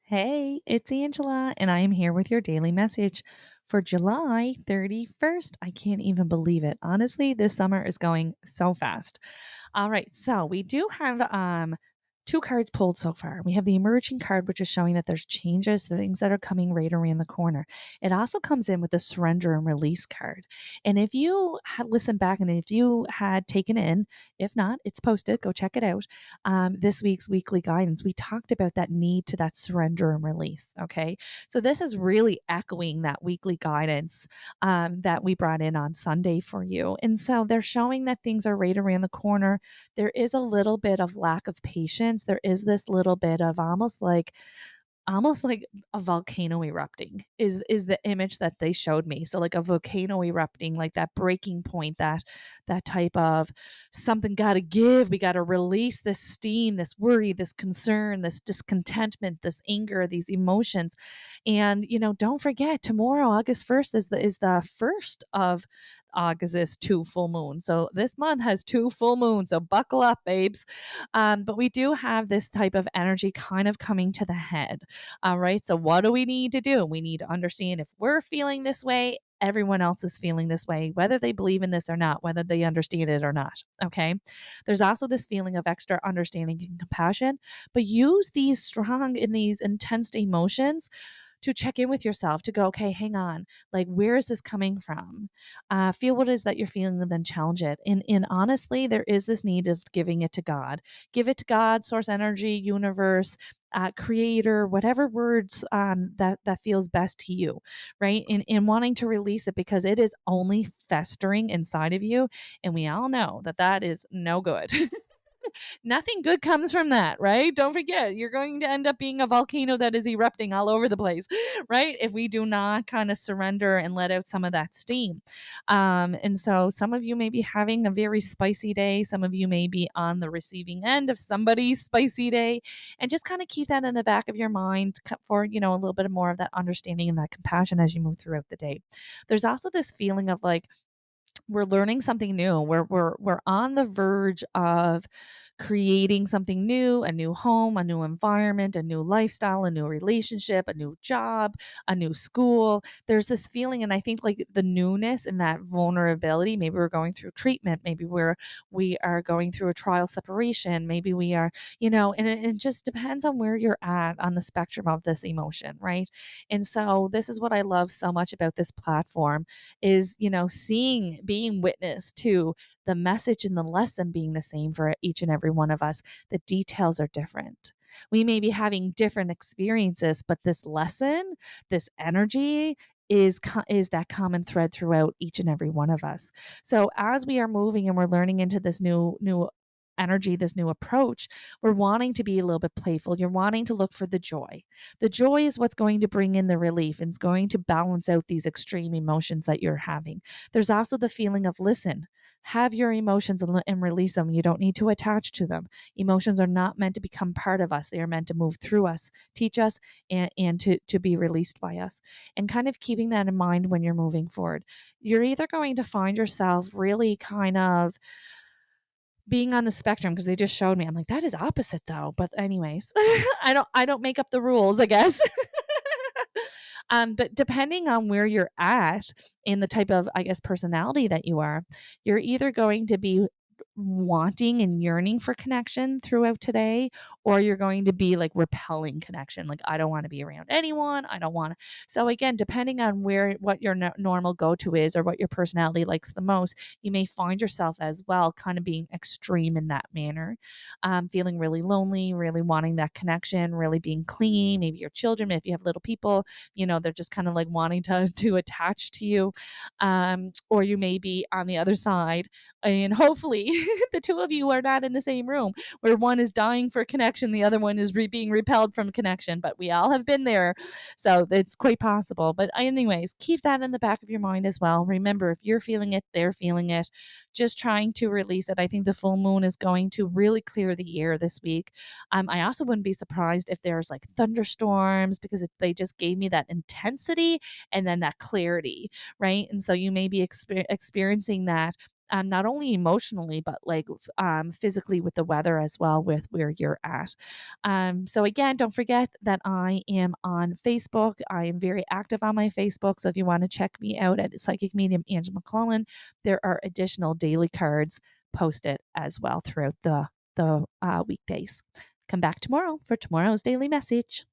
Hey, it's Angela, and I am here with your daily message for July 31st. I can't even believe it. Honestly, this summer is going so fast. All right, so we do have two cards pulled so far. We have the emerging card, which is showing that there's changes, things that are coming right around the corner. It also comes in with the surrender and release card. And if you had listened back and if you had taken in, if not, it's posted, go check it out. This week's weekly guidance, we talked about that need to that surrender and release. Okay. So this is really echoing that weekly guidance that we brought in on Sunday for you. And so they're showing that things are right around the corner. There is a little bit of lack of patience. There is this little bit of almost like a volcano erupting is the image that they showed me. So like a volcano erupting, like that breaking point, that type of something got to give. We got to release this steam, this worry, this concern, this discontentment, this anger, these emotions. And don't forget, tomorrow, August 1st, is the first of August's two full moons. So this month has two full moons. So buckle up, babes. But we do have this type of energy kind of coming to the head. All right. So, what do we need to do? We need to understand if we're feeling this way, everyone else is feeling this way, whether they believe in this or not, whether they understand it or not. Okay. There's also this feeling of extra understanding and compassion, but use these strong and these intense emotions to check in with yourself to go, okay, hang on, like where is this coming from? Feel what it is that you're feeling and then challenge it. And honestly, there is this need of giving it to God. Give it to God, source energy, universe, creator, whatever words that feels best to you, right? And wanting to release it because it is only festering inside of you, and we all know that that is no good. Nothing good comes from that, right? Don't forget, you're going to end up being a volcano that is erupting all over the place, right? If we do not kind of surrender and let out some of that steam. And so some of you may be having a very spicy day. Some of you may be on the receiving end of somebody's spicy day. And just kind of keep that in the back of your mind for, a little bit more of that understanding and that compassion as you move throughout the day. There's also this feeling of like, we're learning something new. We're on the verge of creating something new, a new home, a new environment, a new lifestyle, a new relationship, a new job, a new school. There's this feeling, and I think like the newness and that vulnerability. Maybe we're going through treatment. Maybe we are going through a trial separation. Maybe we are, and it just depends on where you're at on the spectrum of this emotion, right? And so this is what I love so much about this platform is, seeing, being witness to the message and the lesson being the same for each and every one of us. The details are different. We may be having different experiences, but this lesson, this energy is that common thread throughout each and every one of us. So as we are moving and we're learning into this new energy, this new approach, we're wanting to be a little bit playful. You're wanting to look for the joy. The joy is what's going to bring in the relief and it's going to balance out these extreme emotions that you're having. There's also the feeling of listen, have your emotions and release them. You don't need to attach to them. Emotions are not meant to become part of us. They are meant to move through us, teach us, and to be released by us. And kind of keeping that in mind when you're moving forward. You're either going to find yourself really kind of being on the spectrum because they just showed me. I'm like, that is opposite though. But anyways, I don't make up the rules, I guess. But depending on where you're at and the type of, I guess, personality that you are, you're either going to be wanting and yearning for connection throughout today, or you're going to be like repelling connection. Like, I don't want to be around anyone. I don't want to. So, again, depending on what your normal go to is or what your personality likes the most, you may find yourself as well kind of being extreme in that manner, feeling really lonely, really wanting that connection, really being clingy. Maybe your children, if you have little people, they're just kind of like wanting to attach to you. Or you may be on the other side, and hopefully the two of you are not in the same room where one is dying for connection, the other one is being repelled from connection. But we all have been there, so it's quite possible. But anyways, keep that in the back of your mind as well. Remember, if you're feeling it, they're feeling it. Just trying to release it. I think the full moon is going to really clear the air this week. I also wouldn't be surprised if there's like thunderstorms because they just gave me that intensity and then that clarity, right? And so you may be experiencing that not only emotionally, but like physically with the weather as well, with where you're at. So again, don't forget that I am on Facebook. I am very active on my Facebook. So if you want to check me out at Psychic Medium Angela McClellan, there are additional daily cards posted as well throughout the weekdays. Come back tomorrow for tomorrow's daily message.